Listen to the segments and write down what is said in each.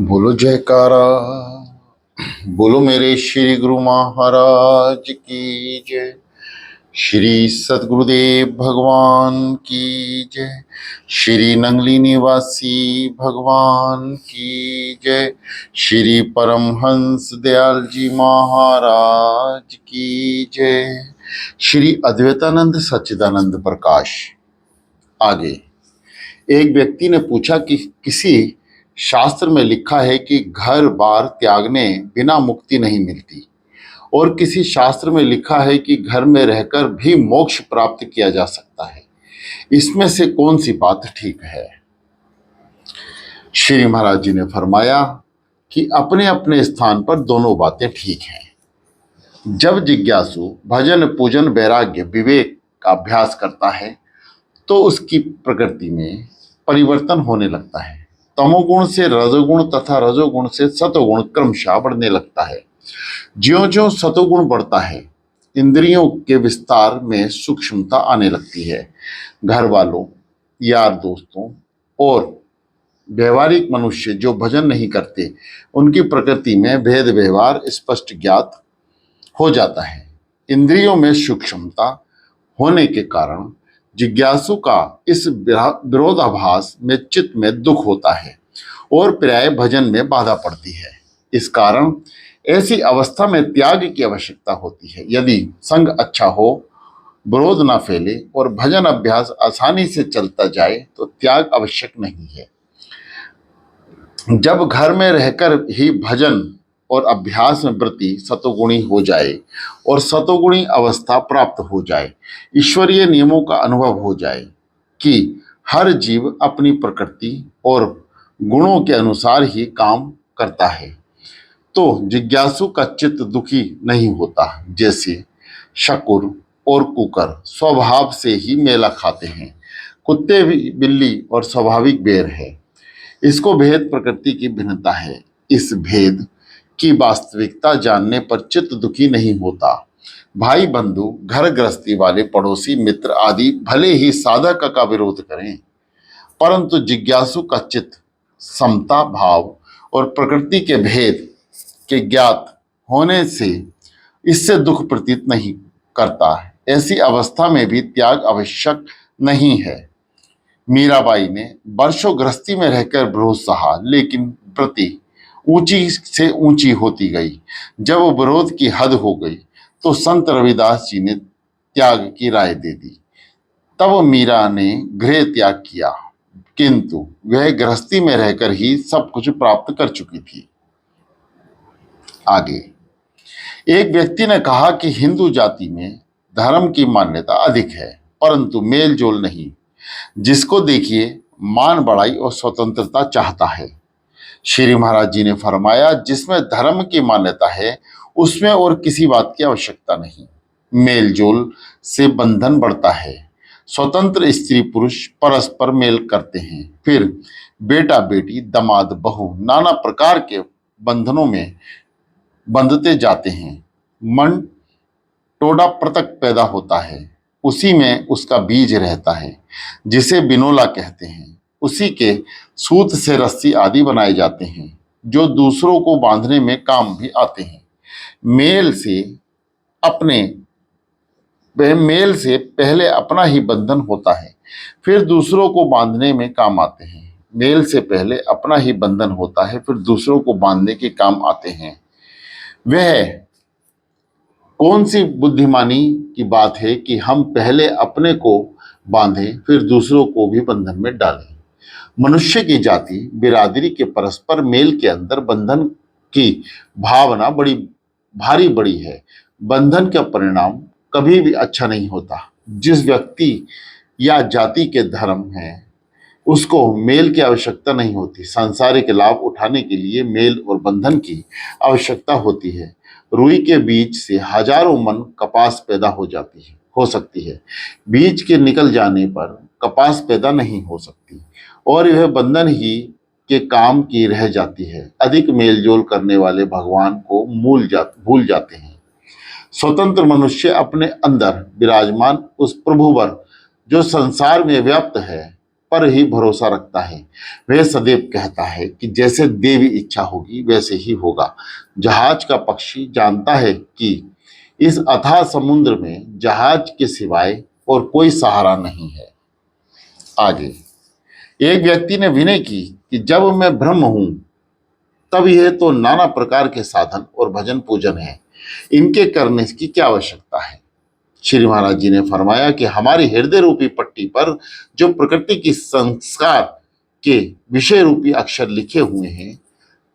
बोलो जयकारा। बोलो मेरे श्री गुरु महाराज की जय। श्री सतगुरुदेव भगवान की जय। श्री नंगली निवासी भगवान की जय। श्री परमहंस दयाल जी महाराज की जय। श्री अद्वैतानंद सच्चिदानंद प्रकाश। आगे एक व्यक्ति ने पूछा कि किसी शास्त्र में लिखा है कि घर बार त्यागने बिना मुक्ति नहीं मिलती, और किसी शास्त्र में लिखा है कि घर में रहकर भी मोक्ष प्राप्त किया जा सकता है। इसमें से कौन सी बात ठीक है? श्री महाराज जी ने फरमाया कि अपने अपने स्थान पर दोनों बातें ठीक हैं। जब जिज्ञासु भजन पूजन वैराग्य विवेक का अभ्यास करता है तो उसकी प्रकृति में परिवर्तन होने लगता है। तमोगुण से रजोगुण तथा रजोगुण से सतोगुण क्रमशः बढ़ने लगता है। ज्यों-ज्यों सतोगुण बढ़ता है, इंद्रियों के विस्तार में सूक्ष्मता आने लगती है। घर वालों, यार दोस्तों और व्यवहारिक मनुष्य जो भजन नहीं करते, उनकी प्रकृति में भेद व्यवहार स्पष्ट ज्ञात हो जाता है। इंद्रियों में सूक्ष्मता होने के कारण जिज्ञासु का इस विरोधाभास में चित्त में दुख होता है और प्राय भजन में बाधा पड़ती है। इस कारण ऐसी अवस्था में त्याग की आवश्यकता होती है। यदि संग अच्छा हो, विरोध ना फैले और भजन अभ्यास आसानी से चलता जाए तो त्याग आवश्यक नहीं है। जब घर में रहकर ही भजन और अभ्यास में वृत्ति सतोगुणी हो जाए और सतोगुणी अवस्था प्राप्त हो जाए, ईश्वरीय नियमों का अनुभव हो जाए कि हर जीव अपनी प्रकृति और गुणों के अनुसार ही काम करता है, तो जिज्ञासु का चित्त दुखी नहीं होता। जैसे शकुर और कुकर स्वभाव से ही मेला खाते हैं, कुत्ते भी बिल्ली और स्वाभाविक बैर है। इसको भेद प्रकृति की भिन्नता है। इस भेद की वास्तविकता जानने पर चित्त दुखी नहीं होता। भाई बंधु, घर गृहस्थी वाले, पड़ोसी, मित्र आदि भले ही साधक का विरोध करें, परंतु जिज्ञासु का चित्त समता भाव और प्रकृति के भेद के ज्ञात होने से इससे दुख प्रतीत नहीं करता है। ऐसी अवस्था में भी त्याग आवश्यक नहीं है। मीराबाई ने वर्षों गृहस्थी में रहकर विरोध सहा, लेकिन व्रति ऊंची से ऊंची होती गई। जब वो विरोध की हद हो गई तो संत रविदास जी ने त्याग की राय दे दी। तब मीरा ने गृह त्याग किया, किंतु वह गृहस्थी में रहकर ही सब कुछ प्राप्त कर चुकी थी। आगे एक व्यक्ति ने कहा कि हिंदू जाति में धर्म की मान्यता अधिक है, परंतु मेल जोल नहीं। जिसको देखिए मान बढ़ाई और स्वतंत्रता चाहता है। श्री महाराज जी ने फरमाया, जिसमें धर्म की मान्यता है उसमें और किसी बात की आवश्यकता नहीं। मेल जोल से बंधन बढ़ता है। स्वतंत्र स्त्री पुरुष परस्पर मेल करते हैं, फिर बेटा बेटी दामाद बहू नाना प्रकार के बंधनों में बंधते जाते हैं। मन टोडा पृथक पैदा होता है, उसी में उसका बीज रहता है, जिसे बिनोला कहते हैं। उसी के सूत से रस्सी आदि बनाए जाते हैं, जो दूसरों को बांधने में काम भी आते हैं। मेल से पहले अपना ही बंधन होता है, फिर दूसरों को बांधने में काम आते हैं। मेल से पहले अपना ही बंधन होता है, फिर दूसरों को बांधने के काम आते हैं। वह कौन सी बुद्धिमानी की बात है कि हम पहले अपने को बांधें, फिर दूसरों को भी बंधन में डालें। मनुष्य की जाति बिरादरी के परस्पर मेल के अंदर बंधन की भावना बड़ी भारी बड़ी है। बंधन का परिणाम कभी भी अच्छा नहीं होता। जिस व्यक्ति या जाति के धर्म है उसको मेल की आवश्यकता नहीं होती। सांसारिक लाभ उठाने के लिए मेल और बंधन की आवश्यकता होती है। रुई के बीज से हजारों मन कपास पैदा हो सकती है। बीज के निकल जाने पर कपास पैदा नहीं हो सकती और यह बंधन ही के काम की रह जाती है। अधिक मेलजोल करने वाले भगवान को भूल जाते हैं। स्वतंत्र मनुष्य अपने अंदर विराजमान उस प्रभुवर जो संसार में व्याप्त है पर ही भरोसा रखता है। वह सदैव कहता है कि जैसे देवी इच्छा होगी वैसे ही होगा। जहाज का पक्षी जानता है कि इस अथाह समुद्र में जहाज के सिवाय और कोई सहारा नहीं है। आगे एक व्यक्ति ने विनय की कि जब मैं ब्रह्म हूं तब यह तो नाना प्रकार के साधन और भजन पूजन है, इनके करने की क्या आवश्यकता है। श्री महाराज जी ने फरमाया कि हमारी हृदय रूपी पट्टी पर जो प्रकृति की संस्कार के विषय रूपी अक्षर लिखे हुए हैं,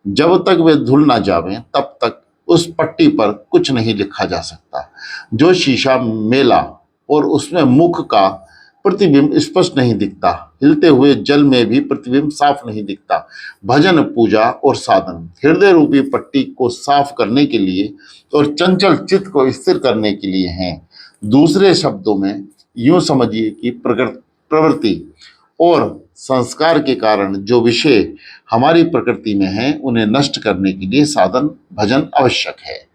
जब तक वे धुल ना जावें तब तक उस पट्टी पर कुछ नहीं लिखा जा सकता। जो शीशा मेला और उसमें मुख का प्रतिबिंब स्पष्ट नहीं दिखता, हिलते हुए जल में भी प्रतिबिंब साफ नहीं दिखता। भजन पूजा और साधन हृदय रूपी पट्टी को साफ करने के लिए और चंचल चित्त को स्थिर करने के लिए हैं। दूसरे शब्दों में यूं समझिए कि प्रवृत्ति और संस्कार के कारण जो विषय हमारी प्रकृति में हैं उन्हें नष्ट करने के लिए साधन भजन आवश्यक है।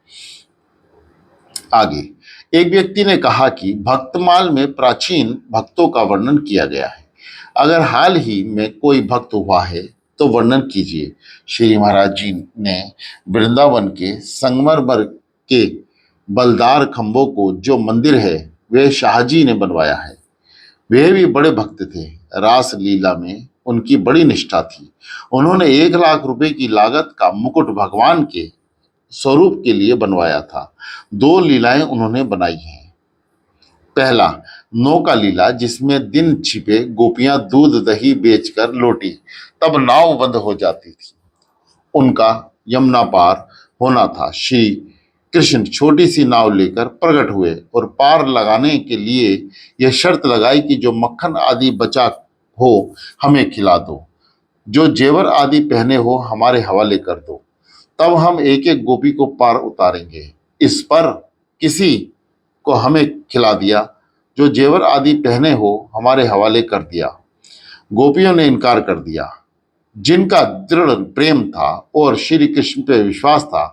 आगे एक व्यक्ति ने कहा कि भक्तमाल में प्राचीन भक्तों का वर्णन किया गया है, अगर हाल ही में कोई भक्त हुआ है तो वर्णन कीजिए। श्री महाराज जी ने वृंदावन के संगमरमर के बलदार खंभों को जो मंदिर है वह शाहजी ने बनवाया है। वे भी बड़े भक्त थे। रास लीला में उनकी बड़ी निष्ठा थी। उन्होंने 1 लाख रुपए की लागत का मुकुट भगवान के स्वरूप के लिए बनवाया था। 2 लीलाएं उन्होंने बनाई हैं। पहला नौका लीला, जिसमें दिन छिपे गोपियां दूध दही बेचकर लौटी, तब नाव बंद हो जाती थी, उनका यमुना पार होना था। श्री कृष्ण छोटी सी नाव लेकर प्रकट हुए और पार लगाने के लिए यह शर्त लगाई कि जो मक्खन आदि बचा हो हमें खिला दो, जो जेवर आदि पहने हो हमारे हवाले कर दो, तब हम एक एक गोपी को पार उतारेंगे। इस पर किसी को हमें खिला दिया, जो जेवर आदि पहने हो हमारे हवाले कर दिया। गोपियों ने इनकार कर दिया। जिनका दृढ़ प्रेम था और श्री कृष्ण पे विश्वास था,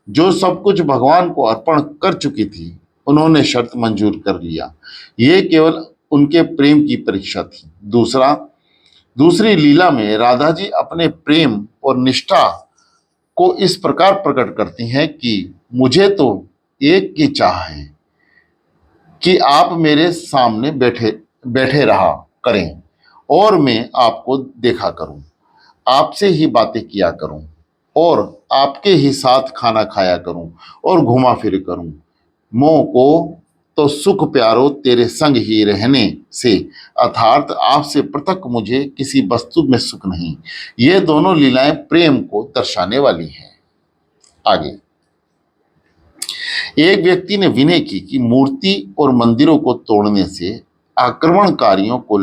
जो सब कुछ भगवान को अर्पण कर चुकी थी, उन्होंने शर्त मंजूर कर लिया। ये केवल उनके प्रेम की परीक्षा थी। दूसरी लीला में राधा जी अपने प्रेम और निष्ठा को इस प्रकार प्रकट करती हैं कि मुझे तो एक की चाह है कि आप मेरे सामने बैठे बैठे रहा करें और मैं आपको देखा करूं, आपसे ही बातें किया करूं और आपके ही साथ खाना खाया करूं और घुमा फिर करूं। मोह को तो सुख प्यारो तेरे संग ही रहने से, अर्थात आपसे पृथक मुझे किसी वस्तु में सुख नहीं। ये दोनों लीलाएं प्रेम को दर्शाने वाली हैं। आगे एक व्यक्ति ने विनय की कि मूर्ति और मंदिरों को तोड़ने से आक्रमणकारियों को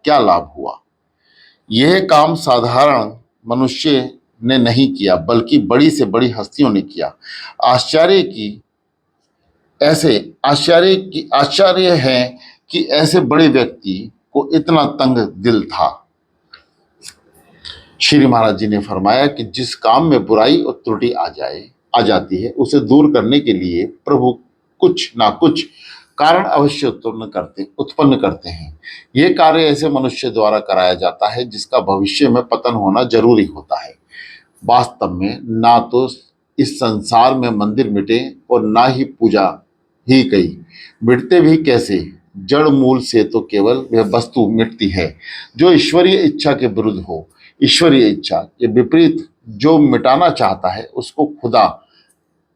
क्या लाभ हुआ। यह काम साधारण मनुष्य ने नहीं किया, बल्कि बड़ी से बड़ी हस्तियों ने किया। आश्चर्य है कि ऐसे बड़े व्यक्ति को इतना तंग दिल था। श्री महाराज जी ने फरमाया कि जिस काम में बुराई और त्रुटि आ जाती है, उसे दूर करने के लिए प्रभु कुछ ना कुछ कारण अवश्य उत्पन्न करते हैं। यह कार्य ऐसे मनुष्य द्वारा कराया जाता है जिसका भविष्य में पतन होना जरूरी होता है। वास्तव में ना तो इस संसार में मंदिर मिटे और ना ही पूजा ही गई। मिटते भी कैसे? जड़ मूल से तो केवल वह वस्तु मिटती है जो ईश्वरीय इच्छा के विरुद्ध हो। ईश्वरीय इच्छा के विपरीत जो मिटाना चाहता है, उसको खुदा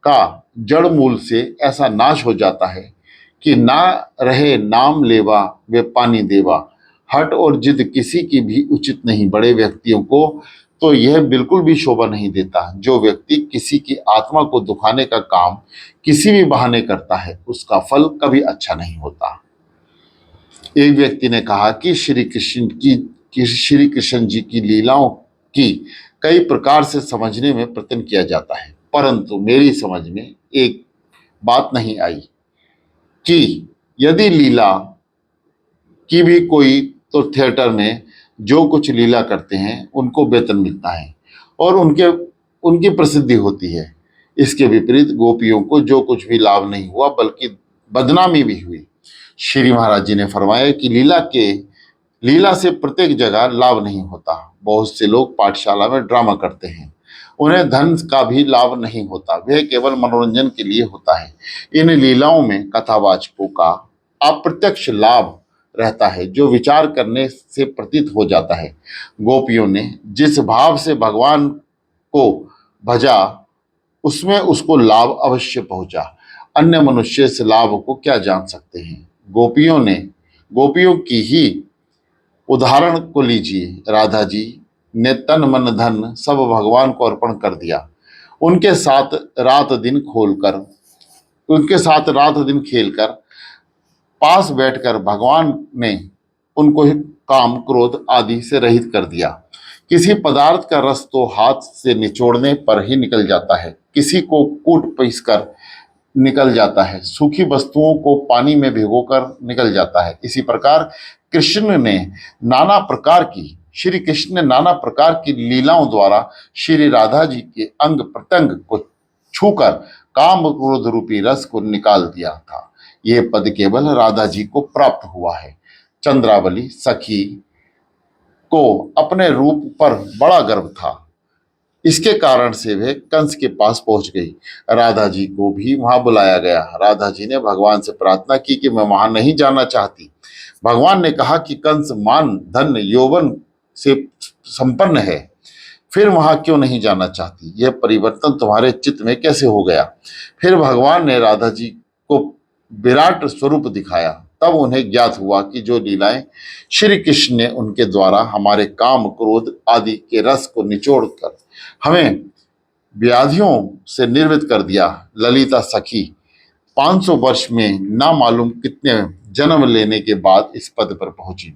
का जड़ मूल से ऐसा नाश हो जाता है कि ना रहे नाम लेवा वे पानी देवा। हट और जिद किसी की भी उचित नहीं। बड़े व्यक्तियों को तो यह बिल्कुल भी शोभा नहीं देता। जो व्यक्ति किसी की आत्मा को दुखाने का काम किसी भी बहाने करता है, उसका फल कभी अच्छा नहीं होता। एक व्यक्ति ने कहा कि श्री कृष्ण जी की लीलाओं की कई प्रकार से समझने में प्रयत्न किया जाता है, परंतु मेरी समझ में एक बात नहीं आई कि यदि लीला की भी कोई, तो थिएटर में जो कुछ लीला करते हैं उनको वेतन मिलता है और उनकी प्रसिद्धि होती है। इसके विपरीत गोपियों को जो कुछ भी लाभ नहीं हुआ, बल्कि बदनामी भी हुई। श्री महाराज जी ने फरमाया कि लीला के लीला से प्रत्येक जगह लाभ नहीं होता। बहुत से लोग पाठशाला में ड्रामा करते हैं, उन्हें धन का भी लाभ नहीं होता, वह केवल मनोरंजन के लिए होता है। इन लीलाओं में कथावाचकों का अप्रत्यक्ष लाभ रहता है, जो विचार करने से प्रतीत हो जाता है। गोपियों ने जिस भाव से भगवान को भजा, उसमें उसको लाभ अवश्य पहुंचा। अन्य मनुष्य इस लाभ को क्या जान सकते हैं। गोपियों की ही उदाहरण को लीजिए। राधा जी ने तन मन धन सब भगवान को अर्पण कर दिया। उनके साथ रात दिन खोलकर उनके साथ रात दिन खेलकर पास बैठकर भगवान ने उनको काम क्रोध आदि से रहित कर दिया। किसी पदार्थ का रस तो हाथ से निचोड़ने पर ही निकल जाता है, किसी को कूट पीस कर निकल जाता है, सूखी वस्तुओं को पानी में भिगोकर निकल जाता है। इसी प्रकार श्री कृष्ण ने नाना प्रकार की लीलाओं द्वारा श्री राधा जी के अंग प्रत्यंग को छूकर काम क्रोध रूपी रस को निकाल दिया था। यह पद केवल राधा जी को प्राप्त हुआ है। चंद्रावली सखी को अपने रूप पर बड़ा गर्व था, इसके कारण से वे कंस के पास पहुंच गई। राधा जी को भी वहां बुलाया गया। राधा जी ने भगवान से प्रार्थना की कि मैं वहां नहीं जाना चाहती। भगवान ने कहा कि कंस मान धन यौवन से संपन्न है, फिर वहां क्यों नहीं जाना चाहती। यह परिवर्तन तुम्हारे चित्त में कैसे हो गया। फिर भगवान ने राधा जी को विराट स्वरूप दिखाया। तब उन्हें ज्ञात हुआ कि जो लीलाएं श्री कृष्ण ने उनके द्वारा हमारे काम क्रोध आदि के रस को निचोड़कर हमें व्याधियों से निर्वित कर दिया। ललिता सखी 500 वर्ष में ना मालूम कितने जन्म लेने के बाद इस पद पर पहुंची।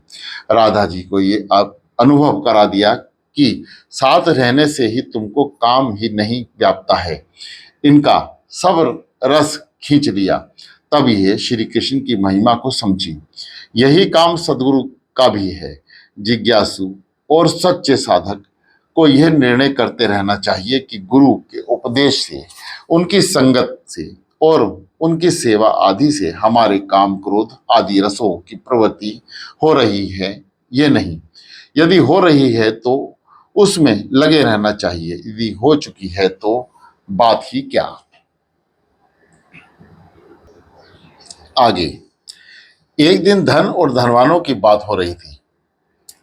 राधा जी को ये अनुभव करा दिया कि साथ रहने से ही तुमको काम ही नहीं व्यापता है, इनका सब रस खींच लिया। तब ये श्री कृष्ण की महिमा को समझी। यही काम सदगुरु का भी है। जिज्ञासु और सच्चे साधक को यह निर्णय करते रहना चाहिए कि गुरु के उपदेश से, उनकी संगत से और उनकी सेवा आदि से हमारे काम क्रोध आदि रसों की प्रवृत्ति हो रही है ये नहीं। यदि हो रही है तो उसमें लगे रहना चाहिए, यदि हो चुकी है तो बात ही क्या। आगे, एक दिन धन और धनवानों की बात हो रही थी।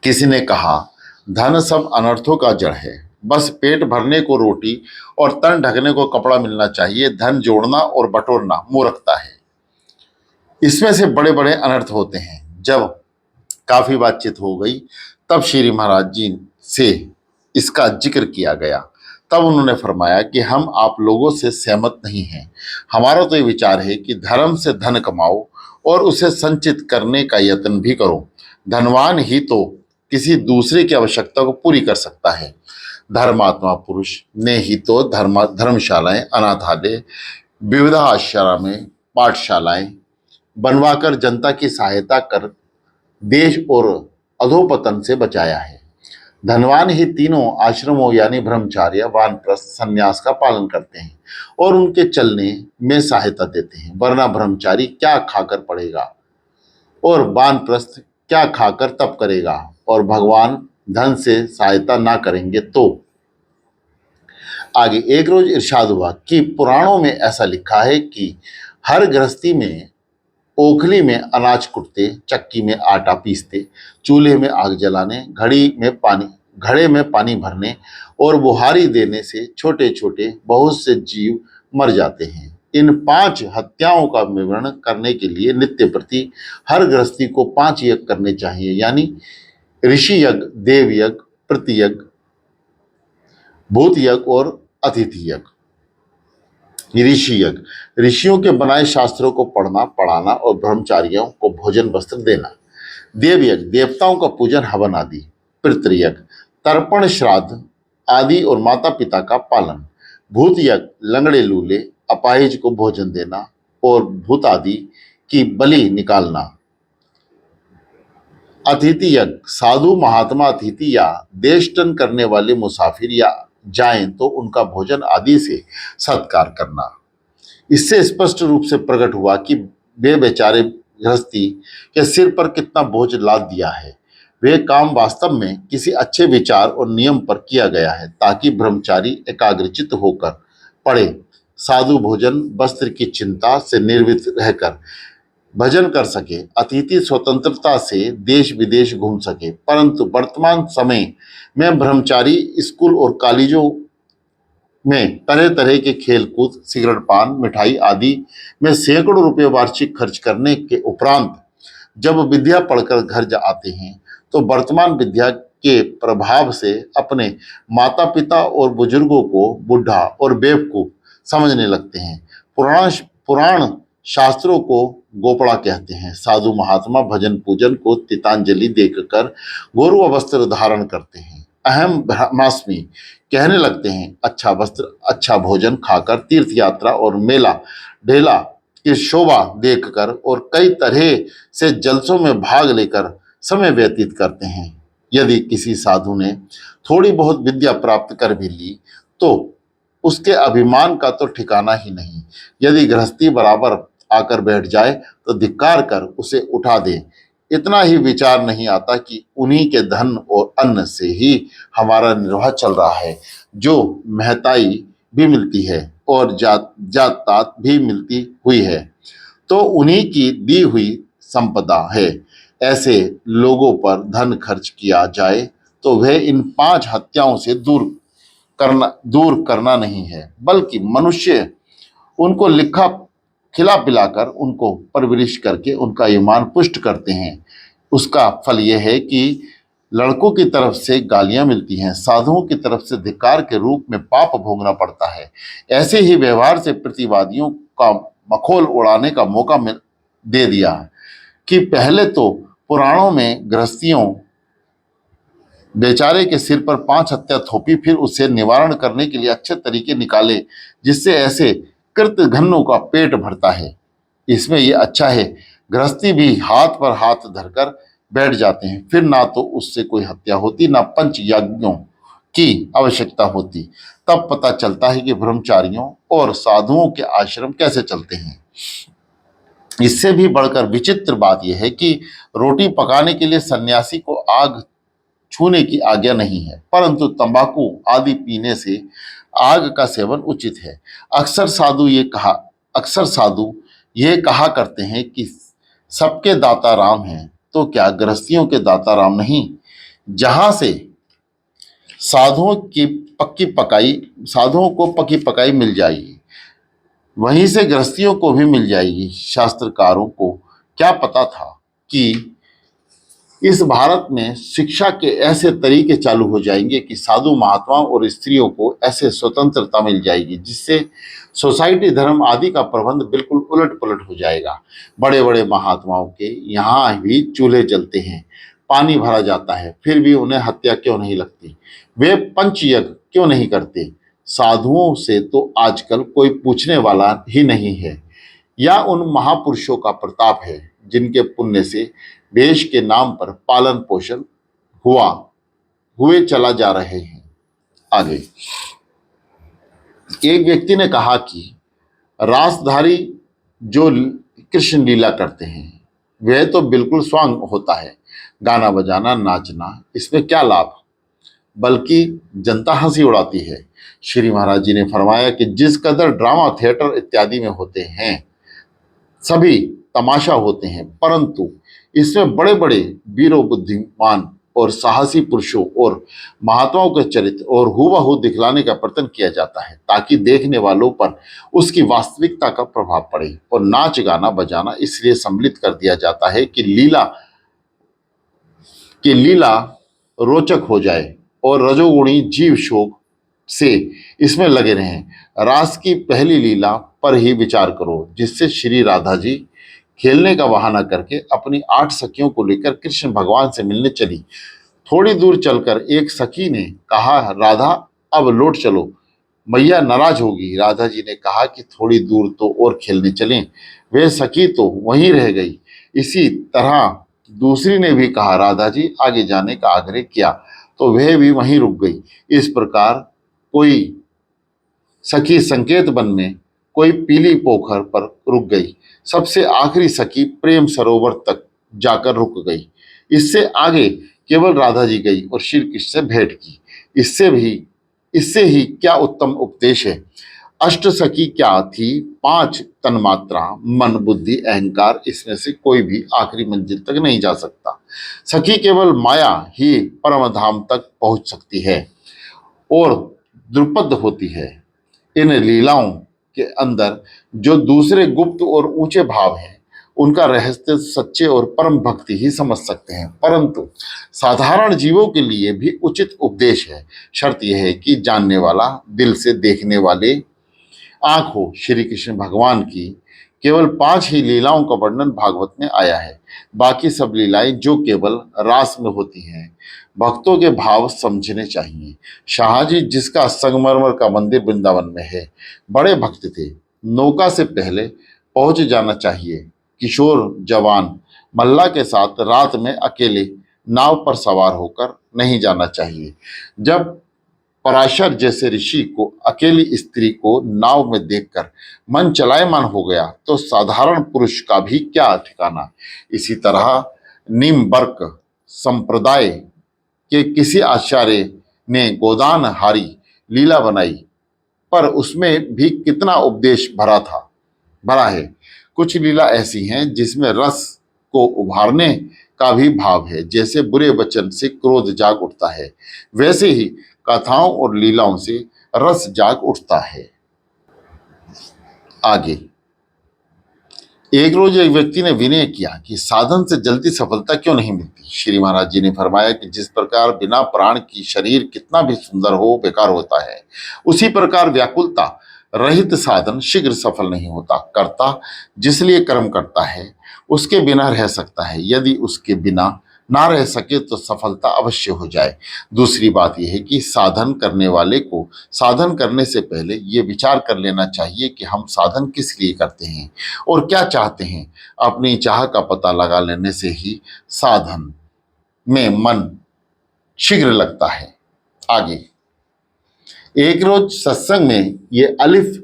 किसी ने कहा, धन सब अनर्थों का जड़ है, बस पेट भरने को रोटी और तन ढकने को कपड़ा मिलना चाहिए। धन जोड़ना और बटोरना मूर्खता है, इसमें से बड़े बड़े अनर्थ होते हैं। जब काफी बातचीत हो गई तब श्री महाराज जी से इसका जिक्र किया गया। तब उन्होंने फरमाया कि हम आप लोगों से सहमत नहीं हैं। हमारा तो ये विचार है कि धर्म से धन कमाओ और उसे संचित करने का यत्न भी करो। धनवान ही तो किसी दूसरे की आवश्यकता को पूरी कर सकता है। धर्मात्मा पुरुष ने ही तो धर्मशालाएं, अनाथालय, विविधा आश्रमें, पाठशालाएं बनवाकर जनता की सहायता कर देश और अधोपतन से बचाया है। धनवान ही तीनों आश्रमों यानी ब्रह्मचार्य, वानप्रस्थ, संन्यास का पालन करते हैं और उनके चलने में सहायता देते हैं। वरना ब्रह्मचारी क्या खाकर पड़ेगा और वानप्रस्थ क्या खाकर तप करेगा, और भगवान धन से सहायता ना करेंगे तो। आगे, एक रोज इरशाद हुआ कि पुराणों में ऐसा लिखा है कि हर गृहस्थी में ओखली में अनाज कुटते, चक्की में आटा पीसते, चूल्हे में आग जलाने, घड़े में पानी भरने और बुहारी देने से छोटे छोटे बहुत से जीव मर जाते हैं। इन 5 हत्याओं का विवरण करने के लिए नित्य प्रति हर गृहस्थी को 5 यज्ञ करने चाहिए, यानी ऋषि यज्ञ, देव यज्ञ, प्रतियज्ञ, भूत यज्ञ और अतिथि यज्ञ। ऋषि यज्ञ, ऋषियों के बनाए शास्त्रों को पढ़ना पढ़ाना और ब्रह्मचारियों को भोजन वस्त्र देना। देव यज्ञ, देवताओं का पूजन हवन आदि। पितृयज्ञ, तर्पण श्राद्ध आदि और माता पिता का पालन। भूत यज्ञ, लंगड़े लूले अपाहिज को भोजन देना और भूत आदि की बलि निकालना। अतिथि यज्ञ, साधु महात्मा अतिथि या देशटन करने वाले मुसाफिर या जाएं तो उनका भोजन आदि से सत्कार करना। इससे स्पष्ट रूप से प्रकट हुआ कि वे बेचारे गृहस्थी के सिर पर कितना बोझ लाद दिया है। वे काम वास्तव में किसी अच्छे विचार और नियम पर किया गया है ताकि ब्रह्मचारी एकाग्रचित्त होकर पढ़े, साधु भोजन वस्त्र की चिंता से निर्वृत्त रहकर भजन कर सके, अतिथि स्वतंत्रता से देश विदेश घूम सके। परंतु वर्तमान समय में ब्रह्मचारी स्कूल और कॉलेजों में तरह तरह के खेलकूद, सिगरेट पान, मिठाई आदि में सैकड़ों रुपए वार्षिक खर्च करने के उपरांत जब विद्या पढ़कर घर जा आते हैं तो वर्तमान विद्या के प्रभाव से अपने माता पिता और बुजुर्गों को बुढ़ा और बेवकूफ समझने लगते हैं। पुराण पुराण शास्त्रों को गोपड़ा कहते हैं। साधु महात्मा भजन पूजन को तितांजलि देकर गौरव वस्त्र धारण करते हैं। अहम ब्रह्मास्मि कहने लगते हैं। अच्छा वस्त्र, अच्छा भोजन खाकर तीर्थ यात्रा और मेला ढेला की शोभा देखकर और कई तरह से जलसों में भाग लेकर समय व्यतीत करते हैं। यदि किसी साधु ने थोड़ी बहुत विद्या प्राप्त कर भी ली तो उसके अभिमान का तो ठिकाना ही नहीं। यदि गृहस्थी बराबर आकर बैठ जाए तो धिक्कार कर उसे उठा दे। इतना ही विचार नहीं आता कि उन्हीं के धन और अन्न से ही हमारा निर्वाह चल रहा है, जो महताई भी मिलती है और जात तात भी मिलती हुई है तो उन्हीं की दी हुई संपदा है। ऐसे लोगों पर धन खर्च किया जाए तो वह इन 5 हत्याओं से दूर करना नहीं है, बल्कि मनुष्य उनको लिखा खिला पिलाकर उनको परवरिश करके उनका ईमान पुष्ट करते हैं। उसका फल यह है कि लड़कों की तरफ से गालियां मिलती हैं, साधुओं की तरफ से धिक्कार के रूप में पाप भोगना पड़ता है। ऐसे ही व्यवहार से प्रतिवादियों का मखौल उड़ाने का मौका दे दिया कि पहले तो पुराणों में गृहस्थियों बेचारे के सिर पर 5 हत्या थोपी, फिर उसे निवारण करने के लिए अच्छे तरीके निकाले जिससे ऐसे कृतघ्नों का पेट भरता है। इसमें यह अच्छा है गृहस्थी भी हाथ पर हाथ धरकर बैठ जाते हैं, फिर ना तो उससे कोई हत्या होती ना पंच यज्ञों की आवश्यकता होती। तब पता चलता है कि ब्रह्मचारियों और साधुओं के आश्रम कैसे चलते हैं। इससे भी बढ़कर विचित्र बात यह है कि रोटी पकाने के लिए सन्यासी को आग छूने की आज्ञा नहीं है, परंतु तंबाकू आदि पीने से आग का सेवन उचित है। अक्सर साधु ये कहा करते हैं कि सबके दाता राम हैं, तो क्या गृहस्थियों के दाता राम नहीं? जहां से साधुओं को पकी पकाई मिल जाएगी, वहीं से गृहस्थियों को भी मिल जाएगी। शास्त्रकारों को क्या पता था कि इस भारत में शिक्षा के ऐसे तरीके चालू हो जाएंगे कि साधु महात्माओं और स्त्रियों को ऐसे स्वतंत्रता मिल जाएगी जिससे सोसाइटी धर्म आदि का प्रबंध बिल्कुल उलट पुलट हो जाएगा। बड़े बड़े महात्माओं के यहाँ भी चूल्हे जलते हैं, पानी भरा जाता है, फिर भी उन्हें हत्या क्यों नहीं लगती? वे पंचयज्ञ क्यों नहीं करते? साधुओं से तो आजकल कोई पूछने वाला ही नहीं है। या उन महापुरुषों का प्रताप है जिनके पुण्य से देश के नाम पर पालन पोषण हुए चला जा रहे हैं। आगे एक व्यक्ति ने कहा कि रासधारी जो कृष्ण लीला करते हैं वह तो बिल्कुल स्वांग होता है, गाना बजाना नाचना इसमें क्या लाभ, बल्कि जनता हंसी उड़ाती है। श्री महाराज जी ने फरमाया कि जिस कदर ड्रामा थिएटर इत्यादि में होते हैं सभी तमाशा होते हैं, परंतु इसमें बड़े बड़े वीरों, बुद्धिमान और साहसी पुरुषों और महात्माओं के चरित्र और हूबहू दिखलाने का प्रयत्न किया जाता है ताकि देखने वालों पर उसकी वास्तविकता का प्रभाव पड़े। और नाच गाना बजाना इसलिए सम्मिलित कर दिया जाता है कि लीला रोचक हो जाए और रजोगुणी जीव शोक से इसमें लगे रहें। रास की पहली लीला पर ही विचार करो जिससे श्री राधा जी खेलने का बहाना करके अपनी 8 सखियों को लेकर कृष्ण भगवान से मिलने चली। थोड़ी दूर चलकर एक सखी ने कहा, राधा अब लौट चलो, मैया नाराज होगी। राधा जी ने कहा कि थोड़ी दूर तो और खेलने चलें। वे सखी तो वहीं रह गई। इसी तरह दूसरी ने भी कहा, राधा जी आगे जाने का आग्रह किया तो वह भी वहीं रुक गई। इस प्रकार कोई सखी संकेत वन में, कोई पीली पोखर पर रुक गई। सबसे आखिरी सखी प्रेम सरोवर तक जाकर रुक गई। इससे आगे केवल राधा जी गई और श्री कृष्ण से भेंट की। इससे ही क्या उत्तम उपदेश है। अष्ट सखी क्या थी? 5 तन्मात्रा, मन, बुद्धि, अहंकार, इसमें से कोई भी आखिरी मंजिल तक नहीं जा सकता। सखी केवल माया ही परम धाम तक पहुंच सकती है और द्रुपद होती है। इन लीलाओं के अंदर जो दूसरे गुप्त और ऊंचे भाव हैं, उनका रहस्य सच्चे और परम भक्ति ही समझ सकते हैं, परंतु साधारण जीवों के लिए भी उचित उपदेश है। शर्त यह है कि जानने वाला दिल से देखने वाले आंख हो। श्री कृष्ण भगवान की केवल 5 ही लीलाओं का वर्णन भागवत में आया है। बाकी सब लीलाएं जो केवल रास में होती हैं। भक्तों के भाव समझने चाहिए। शाहजी, जिसका संगमरमर का मंदिर वृंदावन में है, बड़े भक्त थे। नौका से पहले पहुंच जाना चाहिए। किशोर जवान मल्ला के साथ रात में अकेले नाव पर सवार होकर नहीं जाना चाहिए। जब पराशर जैसे ऋषि को अकेली स्त्री को नाव में देखकर मन चलायमान हो गया, तो साधारण पुरुष का भी क्या ठिकाना। इसी तरह निम्बर्क संप्रदाय के किसी आचार्य ने गोदान हारी लीला बनाई, पर उसमें भी कितना उपदेश भरा है। कुछ लीला ऐसी हैं जिसमें रस को उभारने का भी भाव है। जैसे बुरे वचन से क्रोध जाग उठता है, वैसे ही कथाओं और लीलाओं से रस जाग उठता है। आगे, एक रोज एक व्यक्ति ने विनय किया कि साधन से जल्दी सफलता क्यों नहीं मिलती। श्री महाराज जी ने फरमाया कि जिस प्रकार बिना प्राण की शरीर कितना भी सुंदर हो बेकार होता है, उसी प्रकार व्याकुलता रहित साधन शीघ्र सफल नहीं होता। कर्ता जिसलिए कर्म करता है, उसके बिना रह सकता है। यदि उसके बिना ना रह सके तो सफलता अवश्य हो जाए। दूसरी बात यह है कि साधन करने वाले को साधन करने से पहले ये विचार कर लेना चाहिए कि हम साधन किस लिए करते हैं और क्या चाहते हैं। अपनी चाह का पता लगा लेने से ही साधन में मन शीघ्र लगता है। आगे, एक रोज सत्संग में ये अलिफ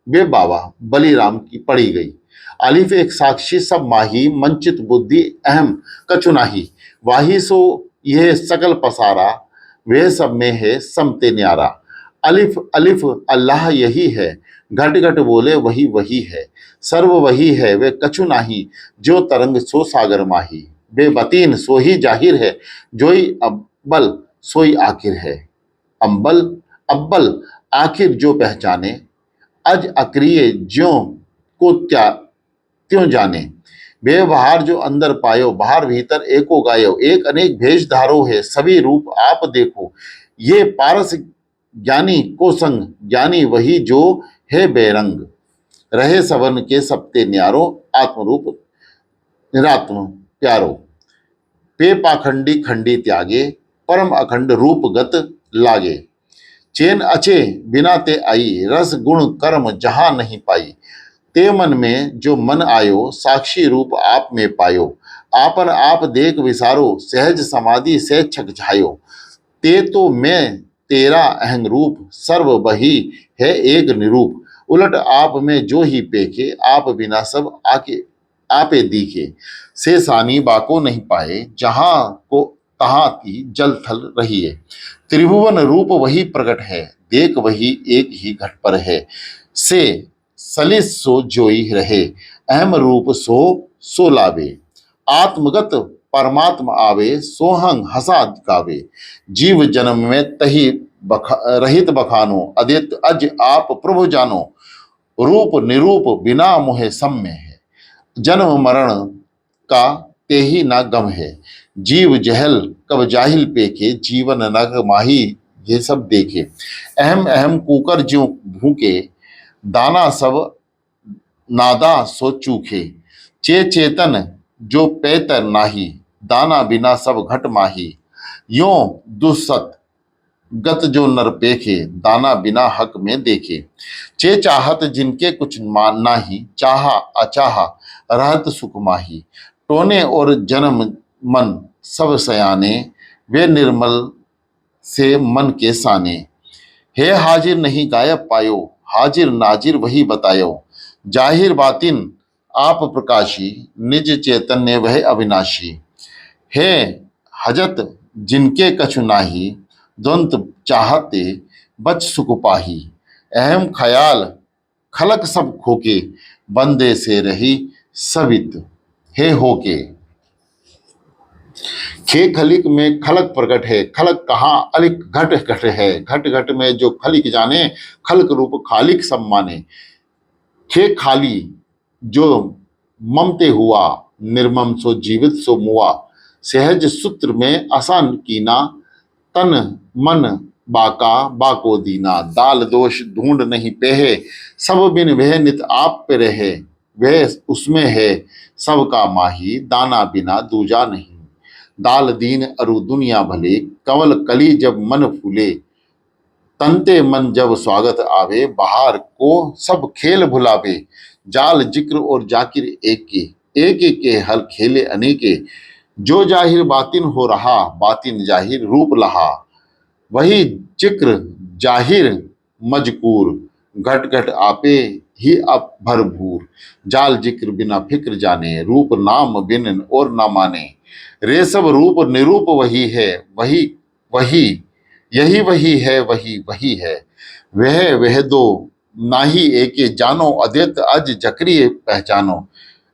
बे बाबा बलीराम की पढ़ी गई। अलिफ एक साक्षी सब माही, मंचित बुद्धि अहम कछु नाही। वाही सो यह सकल पसारा, वे सब में है समते न्यारा। अलिफ अलिफ अल्लाह यही है, घट घट बोले वही वही है। सर्व वही है वे कछु नाही, जो तरंग सो सागर माही। बेबतीन सो ही जाहिर है, जोई अब्बल सोई आखिर है। अम्बल अब्बल आखिर जो पहचाने, अज अक्रिय ज्यों को त्यों जाने। व्यवहार जो अंदर पायो, बाहर भीतर एको गायो। एक अनेक भेष धारो है, सभी रूप आप देखो। ये पारस ज्ञानी को संग, ज्ञानी वही जो है बेरंग। रहे सवन के सप्ते न्यारो, आत्मरूप निरात्म प्यारो। पे पाखंडी खंडी त्यागे, परम अखंड रूप गत लागे। चैन अचे बिना ते आई, रस गुण कर्म जहां नहीं पाई। ते मन में जो मन आयो, साक्षी रूप आप में पायो। आपन आप देख विसारो, सहज समाधि से छक झायो। ते तो मैं तेरा अहंग रूप, सर्व वही है एक निरूप। उलट आप में जो ही पेखे, आप बिना सब आके आपे दिखे। से सानी बाको नहीं पाए, जहां को तहां की जल थल रही है। त्रिभुवन रूप वही प्रकट है, देख वही एक ही घट पर है। से सलिस सो जोई रहे, अहम रूप सो लावे। आत्मगत परमात्मा आवे, सोहंग हसा गावे। जीव जन्म में तही रहित बखानो, अदित अज आप प्रभु जानो। रूप निरूप बिना मोहे सम में है, जन्म मरण का ते ही ना गम है। जीव जहल कब जाहिल पेखे, जीवन नग माही ये सब देखे। अहम अहम कुकर ज्यों भूखे, दाना सब नादा सो चूखे। चेतन जो पैतर नाही, दाना बिना सब घट माही। यों दुसत गत जो नर पेखे, दाना बिना हक में देखे। चाहत जिनके कुछ नाही, चाहा अचाहा रहत सुख माही। टोने और जन्म मन सब सयाने, वे निर्मल से मन के साने। हे हाजिर नहीं गायब पायो, हाजिर नाजिर वही बतायो। जाहिर बातिन आप प्रकाशी, निज चैतन्य वह अविनाशी। हे हजत जिनके कछु नाही, द्वंद्व चाहते बच सुख पाही। अहम ख्याल खलक सब खोके, बंदे से रही सबित हे होके। खे खलिक में खलक प्रकट है, खलक कहाँ अलिक घट घट है, घट घट में जो खलिक जाने, खलक रूप खालिक सब माने। खे खाली जो ममते हुआ, निर्मम सो जीवित सो मुआ। सहज सूत्र में आसान कीना, तन मन बाका बाको दीना। दाल दोष ढूंढ नहीं पेहे, सब बिन वह नित आप पे रहे। वह उसमें है सबका माही, दाना बिना दूजा नहीं। दाल दीन अरु दुनिया भले, कंवल कली जब मन फूले। तनते मन जब स्वागत आवे, बाहर को सब खेल भुलावे। जाल जिक्र और जाकिर एक के हल खेले अनेके। जो जाहिर बातिन हो रहा, बातिन जाहिर रूप लहा। वही जिक्र जाहिर मजकूर, घट घट आपे ही अब भरपूर। जाल जिक्र बिना फिक्र जाने, रूप नाम बिन और ना माने। रे सब रूप निरूप वही है, वही वही यही वही है, वही वही है। वह दो नाही एके जानो, अद्वैत अज जकरिए पहचानो।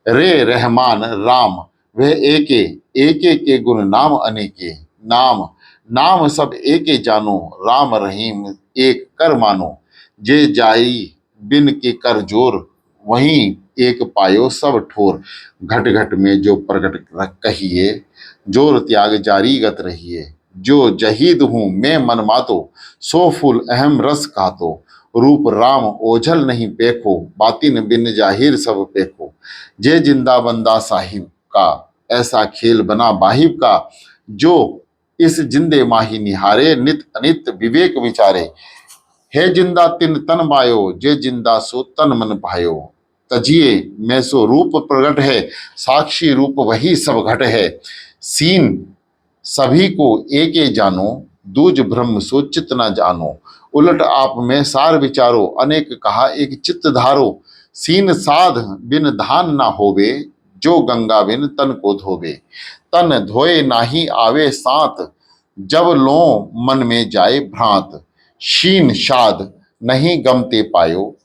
रे रहमान राम वह एके, एके के गुण नाम अनेके। नाम नाम सब एके जानो, राम रहीम एक कर मानो। जे जाई बिन के कर जोर, वहीं एक पायो सब ठोर। घट घट में जो प्रगट कहिए, जोर त्याग जारी गत रहिए। जो जहीद हूँ मैं मन मातो, सो फूल अहम रस खातो। रूप राम ओझल नहीं पेखो, बातिन बिन जाहिर सब पेखो। जे जिंदा बंदा साहिब का, ऐसा खेल बना बाहिब का। जो इस जिंदे माही निहारे, नित अनित विवेक विचारे। है जिंदा तिन तन बायो, जे जिंदा सो तन मन भायो। तजिए मैं सो रूप प्रगट है, साक्षी रूप वही सब घट है। सीन सभी को एके जानो, दूज ब्रह्म सो चित न जानो। उलट आप में सार विचारो, अनेक कहा एक चित्त धारो। सीन साध बिन धान ना होवे, जो गंगा बिन तन को धोवे। तन धोए नाही आवे सात, जब लो मन में जाए भ्रांत। शीन शाद नहीं गमते पायो,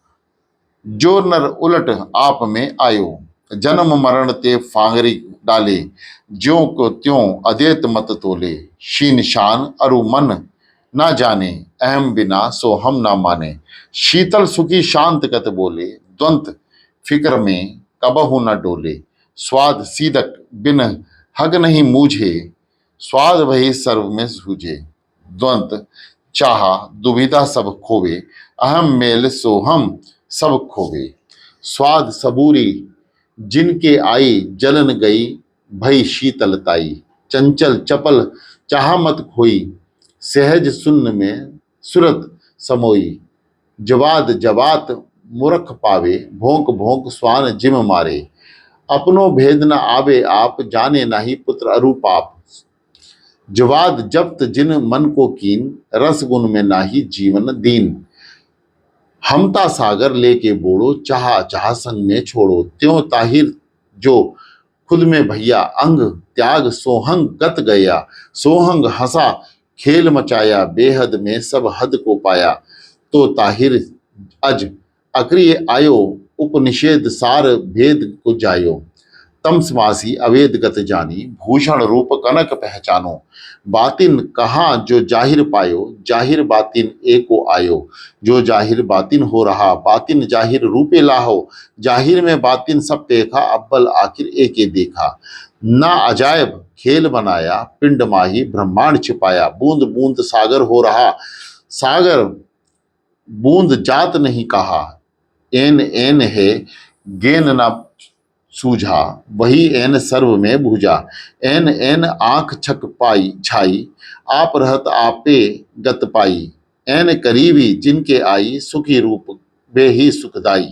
जो नर उलट आप में आयो। जन्म मरण ते फांगरी डाले, ज्यों को त्यों अद्वैत मत तोले। शीन शान अरु मन ना जाने, अहम बिना सो हम ना माने। शीतल सुखी शांत कत बोले, द्वंत फिक्र में कबहु न डोले। स्वाद सीदक बिन हग नहीं मूझे, स्वाद वही सर्व में सूझे। द्वंत चाहा दुविधा सब खोवे, अहम मेल सो हम सब खोवे। स्वाद सबूरी जिनके आई, जलन गई भई शीतलताई। चंचल चपल चाह मत खोई, सहज सुन्न में सुरत समोई। जवाद जवात मूर्ख पावे, भोंक भोंक स्वान जिम मारे। अपनो भेद न आवे आप, जाने नाही पुत्र अरूप आप। जवाद जब्त जिन मन को कीन, रस गुण में नाही जीवन दीन। हमता सागर लेके बोड़ो, चाह चाह संग में छोड़ो। त्यों ताहिर जो खुद में भैया, अंग त्याग सोहंग गत गया। सोहंग हंसा खेल मचाया, बेहद में सब हद को पाया। तो ताहिर अज अक्रिय आयो, उपनिषेध सार भेद को जायो। तमसमासी अवेद गत जानी, भूषण रूप कनक पहचानो। बातिन कहाँ जो जाहिर पायो, जाहिर बातिन एको आयो। जो जाहिर बातिन हो रहा, बातिन जाहिर रूपे लाहो। जाहिर में बातिन सब देखा, अव्वल आखिर एके देखा। ना अजायब खेल बनाया, पिंड माही ब्रह्मांड छिपाया। बूंद बूंद सागर हो रहा, सागर बूंद जात नहीं कहा। एन एन है गेन ना सूझा, वही एन सर्व में भूजा। एन एन आंख छक पाई छाई, आप रहत आपे गत पाई। एन करीबी जिनके आई, सुखी रूप वे ही सुखदाई।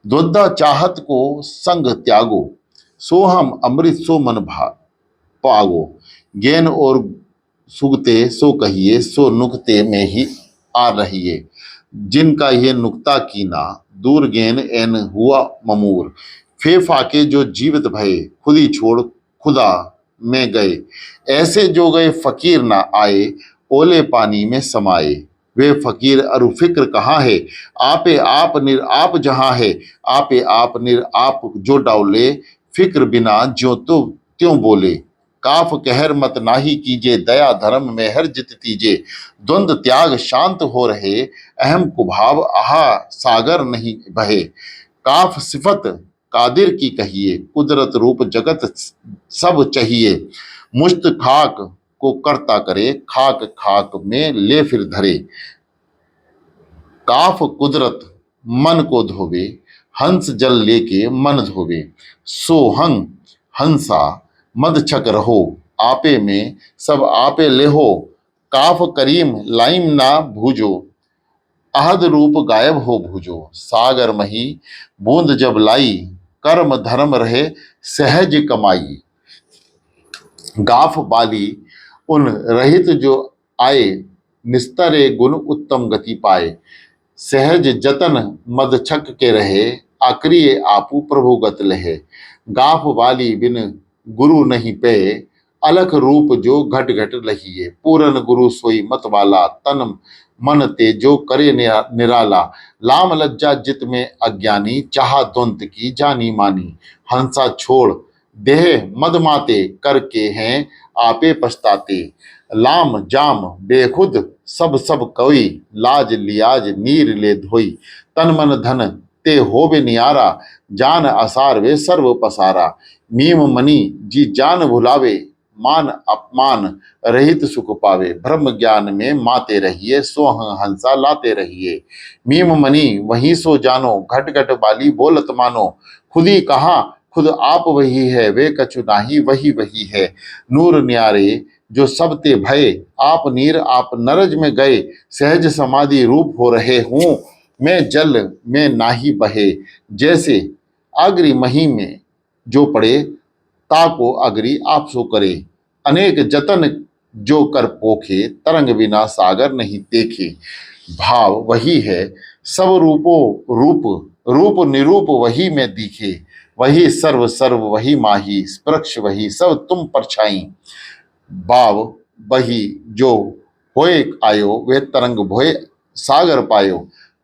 द्वंद्व चाहत को संग त्यागो, सो हम अमृत सो मन पागो। ज्ञान और सुगते सो कहिए, सो नुकते में ही आ रहिए। जिनका ये नुक्ता कीना, दूर गेन एन हुआ ममूर। फे फाके जो जीवित भये, खुदी छोड़ खुदा में गए, ऐसे जो गए फकीर ना आए, ओले पानी में समाए। वे फकीर अरु फिक्र कहाँ है, आपे आप निर आप जहाँ है, आपे आप निर आप जो डाउले, फिक्र बिना ज्यों तो त्यों बोले। काफ कहर मत नाही कीजे, दया धर्म में हर जित तीजे। द्वंद त्याग शांत हो रहे, अहम कुभाव आहा सागर नहीं बहे। काफ सिफत कादिर की कहिए, कुदरत रूप जगत सब चाहिए। मुश्त खाक को करता करे, खाक खाक में ले फिर धरे। काफ कुदरत मन को धोवे, हंस जल लेके मन धोवे। सोहंग हंसा मद छक रहो, आपे में सब आपे ले हो। काफ करीम लाइम ना भूजो, अहद रूप गायब हो भूजो। सागर मही बूंद जब लाई, कर्म धर्म रहे सहज कमाई। गाफ बाली उन रहित जो आए, निस्तरे गुण उत्तम गति पाए। सहज जतन मद छक के रहे, आक्रिय आपू प्रभु गत लहे। गाफ वाली बिन गुरु नहीं पे, अलख रूप जो घट घट लहिए। पूरन गुरु सोई मत वाला, तन मन ते जो करे निराला। लाम लज्जा जित में अज्ञानी, चाहा द्वंत की जानी मानी। हंसा छोड़ देह मद माते, करके हैं आपे पछताते। लाम जाम बेखुद सब सब कोई, लाज लियाज नीर ले धोई। तन मन धन ते होवे नियारा, जान असार वे सर्व पसारा। मीम मनी जी जान भुलावे, मान अपमान रहित सुख पावे। ब्रह्म ज्ञान में माते रहिए, सो हंसा लाते रहिए। मीम मनी वहीं सो जानो, घट घट बाली बोलत मानो। खुद ही कहा खुद आप वही है, वे कछु नाही वही वही है। नूर न्यारे जो सब ते भय, आप नीर आप नरज में गए। सहज समाधि रूप हो रहे हूँ, मैं जल में नाही बहे। जैसे अग्रि मही में जो पड़े, ताको अग्रि आप सो करे। अनेक जतन जो कर पोखे, तरंग बिना सागर नहीं देखे। भाव वही है सब रूपों रूप, रूप निरूप वही में दिखे। वही सर्व सर्व वही माही, स्पृक्ष वही सब तुम परछाई। भाव वही जो होए आयो, वे तरंग भोए सागर पायो।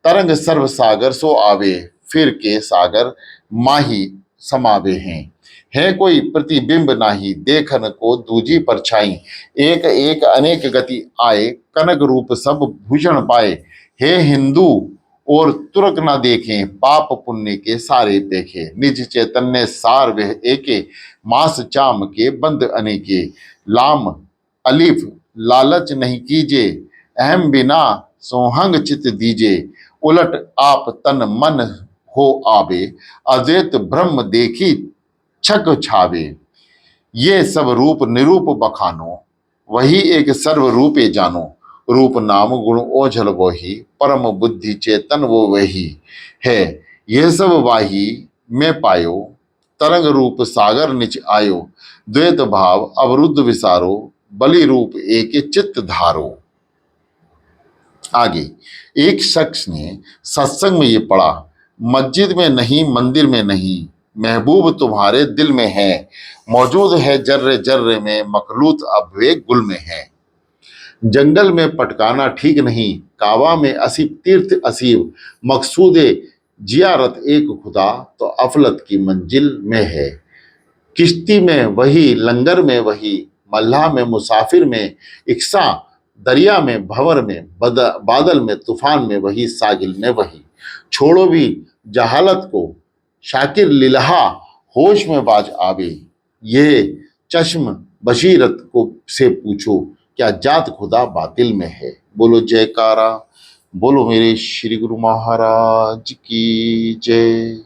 तरंग सर्व सागर सो आवे, फिर के सागर माही समावे हैं। है कोई प्रतिबिंब नाही, देखन को दूजी परछाई। एक एक अनेक गति आए, कनक रूप सब भूषण पाए। हे हिंदू और तुरक न देखें, पाप पुण्य के सारे देखे। निज चैतन्य सार वह एके, मास चाम के बंद अनेके। लाम अलिफ लालच नहीं कीजे, अहम बिना सोहंग चित दीजे। उलट आप तन मन हो आवे, अद्वैत ब्रह्म देखी छक छावे। ये सब रूप निरूप बखानो, वही एक सर्व रूपे जानो। रूप नाम गुण ओझल वही, परम बुद्धि चेतन वो वही है। यह सब वाही में पायो, तरंग रूप सागर निच आयो। द्वैत भाव अवरुद्ध विसारो, बलि रूप एक चित्त धारो। आगे एक शख्स ने सत्संग में ये पढ़ा, मस्जिद में नहीं मंदिर में नहीं, महबूब तुम्हारे दिल में है। मौजूद है जर्रे जर्रे में, मखलूत अब वे गुल में है। जंगल में पटकाना ठीक नहीं, कावा में असीब तीर्थ असीब। मकसूदे जियारत एक खुदा, तो अफलत की मंजिल में है। किश्ती में वही, लंगर में वही, मल्लाह में मुसाफिर में, इक्सा दरिया में भंवर में, बादल में तूफान में वही, सागिल में वही। छोड़ो भी जहालत को, शाकिर लिलहा होश में बाज आवे। ये चश्म बशीरत को से पूछो, क्या जात खुदा बातिल में है। बोलो जयकारा, बोलो मेरे श्री गुरु महाराज की जय।